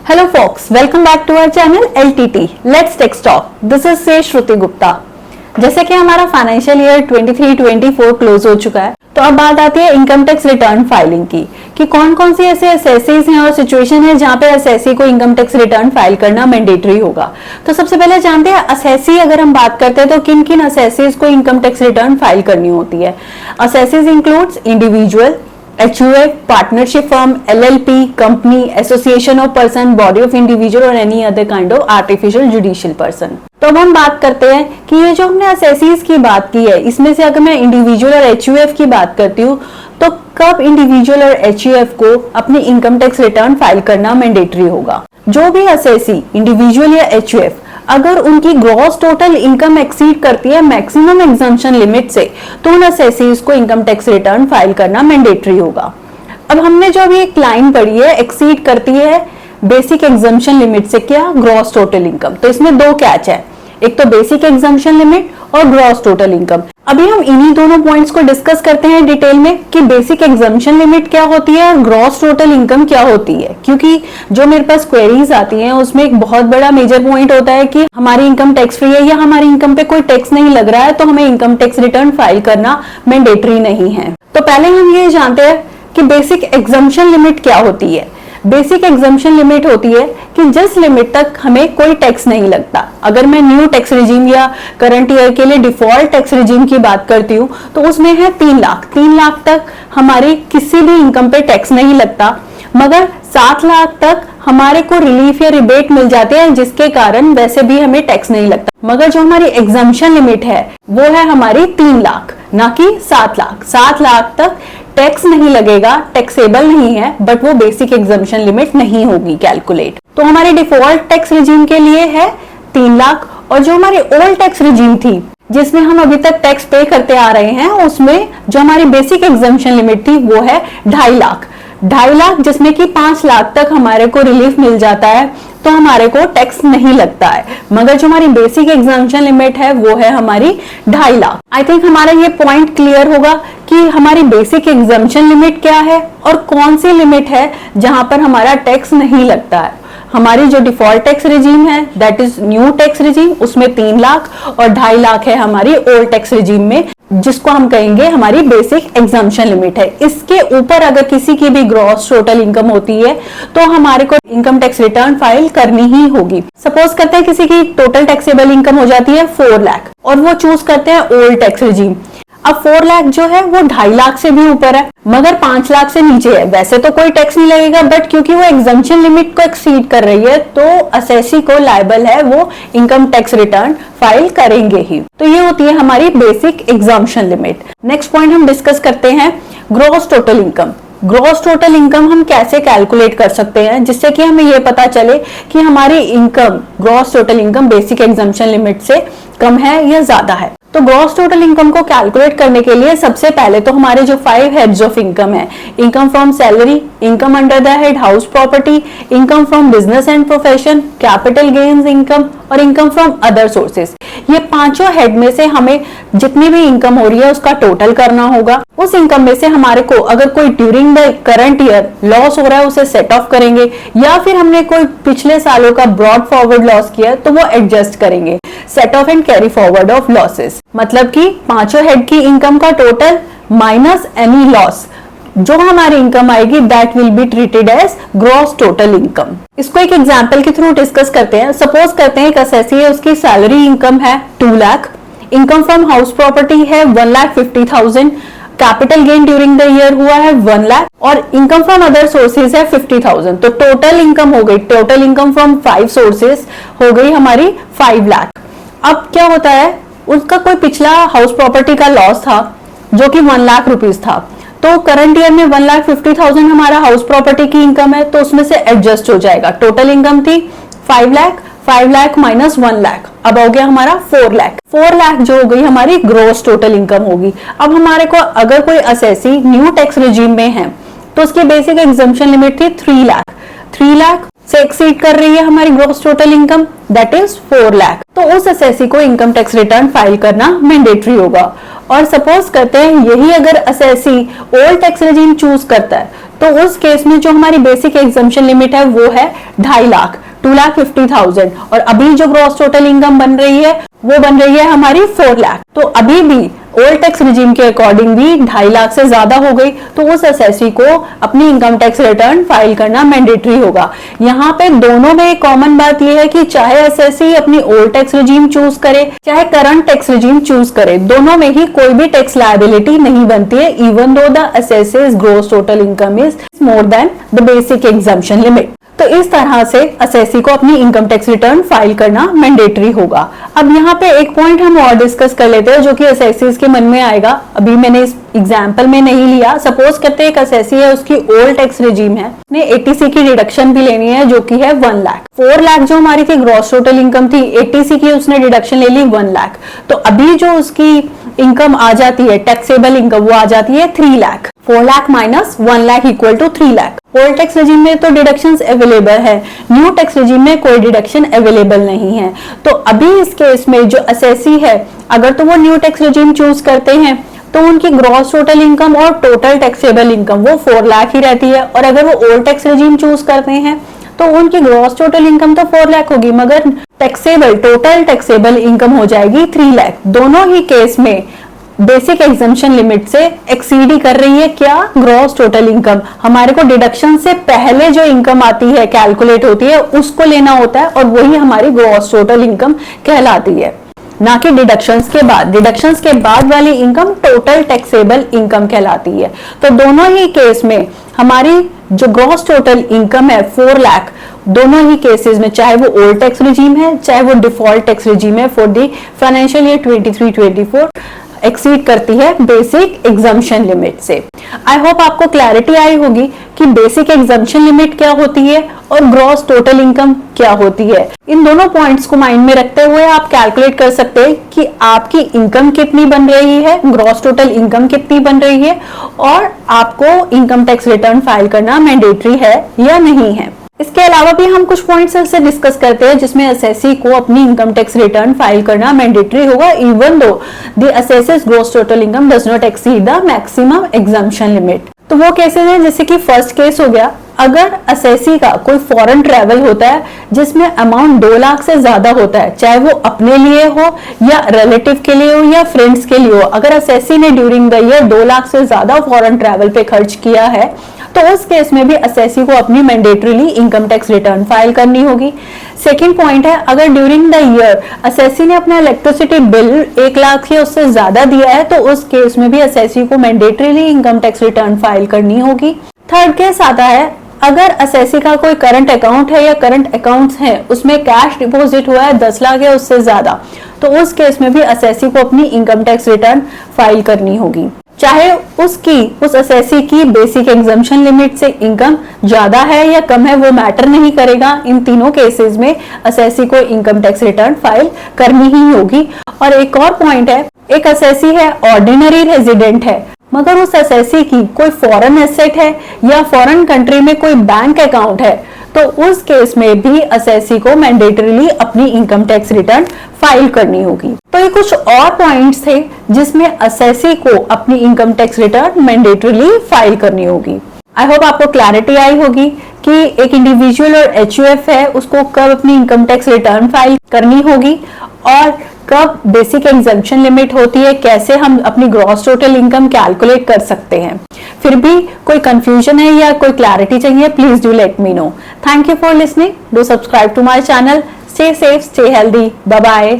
Hello folks, welcome back to our channel LTT. Let's Tech Talk. This is से श्रुति गुप्ता। जैसे कि हमारा financial year 23-24 close हो चुका है, तो अब बात आती है इनकम टैक्स रिटर्न फाइलिंग की कि कौन कौन सी ऐसे एसएससीज हैं और सिचुएशन है जहां पे एसएससी को इनकम टैक्स रिटर्न फाइल करना मैंडेटरी होगा। तो सबसे पहले जानते हैं एसएससी अगर हम बात करते हैं तो किन किन एसएससीज को इनकम टैक्स रिटर्न फाइल करनी होती है। Assessees includes individual, HUF, partnership firm, LLP, company, association of person, body of individual or any other kind of artificial judicial person। तो अब हम बात करते हैं कि ये जो हमने एसएससीज की बात की है, इसमें से अगर मैं इंडिविजुअल और HUF की बात करती हूँ तो कब इंडिविजुअल और HUF को अपनी इनकम टैक्स रिटर्न फाइल करना मैंडेटरी होगा। जो भी एसएससी इंडिविजुअल या HUF अगर उनकी ग्रॉस टोटल इनकम एक्सीड करती है मैक्सिमम एग्जम्पशन लिमिट से, तो उन एसएससीज को इनकम टैक्स रिटर्न फाइल करना मैंडेटरी होगा। अब हमने जो अभी एक लाइन पढ़ी है, एक्सीड करती है बेसिक एग्जम्पशन लिमिट से क्या, ग्रॉस टोटल इनकम। तो इसमें दो कैच है, एक तो बेसिक एग्जम्पशन लिमिट और ग्रॉस टोटल इनकम। अभी हम इन्हीं दोनों पॉइंट्स को डिस्कस करते हैं डिटेल में कि बेसिक एग्जम्पशन लिमिट क्या होती है और ग्रॉस टोटल इनकम क्या होती है, क्योंकि जो मेरे पास क्वेरीज आती हैं उसमें एक बहुत बड़ा मेजर पॉइंट होता है कि हमारी इनकम टैक्स फ्री है या हमारी इनकम पे कोई टैक्स नहीं लग रहा है तो हमें इनकम टैक्स रिटर्न फाइल करना मैंडेटरी नहीं है। तो पहले हम ये जानते हैं कि बेसिक एग्जम्पशन लिमिट क्या होती है। बेसिक एग्जम्पशन लिमिट होती है कि जिस लिमिट तक हमें कोई टैक्स नहीं लगता। अगर मैं न्यू टैक्स रिजीम या करंट ईयर के लिए डिफॉल्ट टैक्स रिजीम की बात करती हूँ तो उसमें है 3 लाख। 3 लाख तक हमारी किसी भी इनकम पे टैक्स नहीं लगता, मगर 7 लाख तक हमारे को रिलीफ या रिबेट मिल जाते हैं जिसके कारण वैसे भी हमें टैक्स नहीं लगता। मगर जो हमारी एग्जम्पशन लिमिट है वो है हमारी 3 लाख, ना कि 7 लाख। 7 लाख तक टैक्स नहीं लगेगा, टैक्सेबल नहीं है, बट वो बेसिक एग्जम्पशन लिमिट नहीं होगी कैलकुलेट। तो हमारे डिफॉल्ट टैक्स रिजीम के लिए है 3 लाख, और जो हमारी ओल्ड टैक्स रिजीम थी जिसमें हम अभी तक टैक्स पे करते आ रहे हैं उसमें जो हमारी बेसिक एग्जम्पशन लिमिट थी वो है 2.5 लाख। 2.5 लाख जिसमें कि 5 लाख तक हमारे को रिलीफ मिल जाता है तो हमारे को टैक्स नहीं लगता है, मगर जो हमारी बेसिक एग्जम्पशन लिमिट है वो है हमारी 2.5 लाख। आई थिंक हमारा ये पॉइंट क्लियर होगा कि हमारी बेसिक एग्जम्पशन लिमिट क्या है और कौन सी लिमिट है जहां पर हमारा टैक्स नहीं लगता है। हमारी जो डिफॉल्ट टैक्स रिजीम है that is new tax regime, उसमें 3 लाख और 2.5 लाख है हमारी ओल्ड टैक्स रिजीम में, जिसको हम कहेंगे हमारी बेसिक एग्जम्पशन लिमिट है। इसके ऊपर अगर किसी की भी ग्रॉस टोटल इनकम होती है तो हमारे को इनकम टैक्स रिटर्न फाइल करनी ही होगी। सपोज करते हैं किसी की टोटल टैक्सेबल इनकम हो जाती है 4 लाख और वो चूज करते हैं ओल्ड टैक्स रिजीम। अब 4 लाख जो है वो 2.5 लाख से भी ऊपर है मगर 5 लाख से नीचे है। वैसे तो कोई टैक्स नहीं लगेगा, बट क्योंकि वो एग्जम्पशन लिमिट को एक्सीड कर रही है तो एसएससी को लायबल है, वो इनकम टैक्स रिटर्न फाइल करेंगे ही। तो ये होती है हमारी basic exemption limit. Next point हम डिस्कस करते हैं gross total income. Gross total income हम कैसे कैलकुलेट कर सकते हैं जिससे कि हमें ये पता चले कि हमारी income gross total income basic exemption limit से कम है या ज्यादा है। तो ग्रॉस टोटल इनकम को कैलकुलेट करने के लिए सबसे पहले तो हमारे जो 5 हेड्स ऑफ इनकम है, income from salary, income under the head house property, income from business and profession, capital gains income और इनकम फ्रॉम अदर सोर्सेज, ये पांचों हेड में से हमें जितनी भी इनकम हो रही है उसका टोटल करना होगा। उस इनकम में से हमारे को अगर कोई during the current year loss हो रहा है उसे सेट ऑफ करेंगे, या फिर हमने कोई पिछले सालों का ब्रॉड फॉरवर्ड लॉस किया है तो वो एडजस्ट करेंगे, set of and carry forward of losses. मतलब कि पांचों हेड की इनकम का टोटल माइनस एनी लॉस, जो हमारी इनकम आएगी that will be treated as gross total income. इसको एक एग्जांपल के थ्रू डिस्कस करते हैं। सपोज करते हैं एक एसएससी है, उसकी सैलरी इनकम है 2 lakh, income from house property है 1,50,000, capital gain during the year हुआ है 1 लाख और इनकम फ्रॉम अदर सोर्सेज है 50,000। तो टोटल इनकम हो गई, टोटल इनकम फ्रॉम 5 सोर्सेज हो गई हमारी 5 लाख। अब क्या होता है, उसका कोई पिछला हाउस प्रॉपर्टी का लॉस था जो कि 1 लाख रुपीज था, तो करंट ईयर में 1,50,000 हमारा हाउस प्रॉपर्टी की इनकम है तो उसमें से एडजस्ट हो जाएगा। टोटल इनकम थी 5 लाख, 5 लाख माइनस 1 लाख, अब हो गया हमारा 4 लाख। 4 लाख जो हो गई हमारी ग्रॉस टोटल इनकम होगी। अब हमारे को अगर कोई एसएससी न्यू टैक्स रिजीम में है तो उसकी बेसिक एग्जम्पशन लिमिट थी 3 लाख। 3 लाख से एक्सीड कर रही है हमारी gross total income, that is 4 lakh, तो उस असेसी को इनकम टैक्स रिटर्न फाइल करना मैंडेटरी होगा। और सपोज करते हैं यही अगर assessee old tax regime choose करता है, तो उस केस में जो हमारी बेसिक एग्जम्पशन लिमिट है वो है 2.5 लाख, 2,50,000, और अभी जो ग्रॉस टोटल इनकम बन रही है वो बन रही है हमारी 4 लाख। तो अभी भी ओल्ड टैक्स रिजीम के अकॉर्डिंग भी 2.5 लाख से ज्यादा हो गई, तो उस असेसी को अपनी इनकम टैक्स रिटर्न फाइल करना मैंडेटरी होगा। यहाँ पे दोनों में एक कॉमन बात यह है कि चाहे असेसी अपनी ओल्ड टैक्स रिजीम चूज करे चाहे करंट टैक्स रिजीम चूज करे, दोनों में ही कोई भी टैक्स लायबिलिटी नहीं बनती है, even though the assessees gross total income is more than the basic exemption limit. तो इस तरह से असेसी को अपनी इनकम टैक्स रिटर्न फाइल करना मैंडेटरी होगा। अब यहाँ पे एक पॉइंट हम और डिस्कस कर लेते हैं जो कि असेसीज के मन में आएगा, अभी मैंने इस एग्जाम्पल में नहीं लिया। सपोज करते हैं एक असेसी है, उसकी ओल्ड टैक्स रिजीम है, ने एटीसी की डिडक्शन भी लेनी है जो कि है 1 लाख। 4 लाख जो हमारी थी ग्रॉस टोटल इनकम थी, एटीसी की उसने डिडक्शन ले ली 1 लाख, तो अभी जो उसकी इनकम आ जाती है टैक्सेबल इनकम वो आ जाती है 3 lakh. 4 lakh minus 1 lakh equal to 3 lakh. Old tax regime में तो डिडक्शंस अवेलेबल है, न्यू टैक्स रेजिम में कोई डिडक्शन अवेलेबल नहीं है। तो अभी इस केस में जो असेसी है, अगर तो वो न्यू टैक्स रेजिम चूज करते हैं तो उनकी ग्रॉस टोटल इनकम और टोटल टैक्सेबल इनकम वो 4 लाख ही रहती है, और अगर वो ओल्ड टैक्स रेजिम चूज करते हैं तो उनकी ग्रॉस टोटल इनकम तो 4 लाख होगी, मगर टैक्सेबल टोटल टैक्सेबल इनकम हो जाएगी 3 लाख। दोनों ही केस में बेसिक एग्जम्पशन लिमिट से एक्सीड ही कर रही है क्या, ग्रॉस टोटल इनकम। हमारे को डिडक्शन से पहले जो इनकम आती है कैलकुलेट होती है उसको लेना होता है, और वही हमारी ग्रॉस टोटल इनकम कहलाती है, ना कि डिडक्शंस के बाद। डिडक्शंस के बाद वाली इनकम टोटल टैक्सेबल इनकम कहलाती है। तो दोनों ही केस में हमारी जो ग्रॉस टोटल इनकम है 4 लाख, दोनों ही केसेस में चाहे वो ओल्ड टैक्स रिजीम है चाहे वो डिफॉल्ट टैक्स रिजीम है for the financial year 23-24 exceed करती है बेसिक एग्जम्पशन लिमिट से। आई होप आपको क्लैरिटी आई होगी कि बेसिक एग्जम्पशन लिमिट क्या होती है और ग्रॉस टोटल इनकम क्या होती है। इन दोनों पॉइंट्स को माइंड में रखते हुए आप कैलकुलेट कर सकते हैं कि आपकी इनकम कितनी बन रही है, ग्रॉस टोटल इनकम कितनी बन रही है, और आपको इनकम टैक्स रिटर्न फाइल करना मैंडेटरी है या नहीं है। इसके अलावा भी हम कुछ पॉइंट्स से डिस्कस करते हैं जिसमें असेसी को अपनी इनकम टैक्स रिटर्न फाइल करना मैंडेटरी होगा, even though the assessee's gross total income does not exceed the maximum exemption limit. तो वो केसेस हैं, जैसे कि फर्स्ट केस हो गया, अगर असेसी का कोई फॉरेन ट्रैवल होता है जिसमें अमाउंट 2 लाख से ज्यादा होता है, चाहे वो अपने लिए हो या रिलेटिव के लिए हो या फ्रेंड्स के लिए हो, अगर असेसी ने ड्यूरिंग द ईयर 2 लाख से ज्यादा फॉरेन ट्रैवल पे खर्च किया है तो उस केस में भी असेसी को अपनी mandatorily income tax return file करनी होगी। सेकंड पॉइंट है, अगर ड्यूरिंग द ईयर असेसी ने अपना इलेक्ट्रिसिटी बिल 1 लाख या उससे ज्यादा दिया है तो उस केस में भी असेसी को mandatorily income tax return file करनी होगी। थर्ड केस आता है, अगर असेसी का कोई करंट अकाउंट है या करंट अकाउंट्स है उसमें कैश डिपॉजिट हुआ है 10 लाख या उससे ज्यादा, तो उस केस में भी असेसी को अपनी इनकम टैक्स रिटर्न फाइल करनी होगी, चाहे उस असेसी की बेसिक एग्जम्पशन लिमिट से इनकम ज्यादा है या कम है वो मैटर नहीं करेगा। इन तीनों केसेस में असेसी को इनकम टैक्स रिटर्न फाइल करनी ही होगी। और एक और पॉइंट है, एक असेसी है ऑर्डिनरी रेजिडेंट है मगर उस असेसी की कोई फॉरेन एसेट है या फॉरेन कंट्री में कोई बैंक अकाउंट है, तो उस केस में भी असेसी को मैंडेटरीली अपनी इनकम टैक्स रिटर्न फाइल करनी होगी। तो ये कुछ और पॉइंट्स थे जिसमें असेसी को अपनी income tax return mandatorily file करनी होगी। आई होप आपको क्लैरिटी आई होगी कि एक इंडिविजुअल और एचयूएफ है उसको कब अपनी इनकम टैक्स रिटर्न फाइल करनी होगी और कब बेसिक एग्जम्पशन लिमिट होती है, कैसे हम अपनी ग्रॉस टोटल इनकम कैलकुलेट कर सकते हैं। फिर भी कोई कंफ्यूजन है या कोई क्लैरिटी चाहिए, please do let me know. Thank you for listening, do subscribe to my channel, stay safe, stay healthy, bye bye.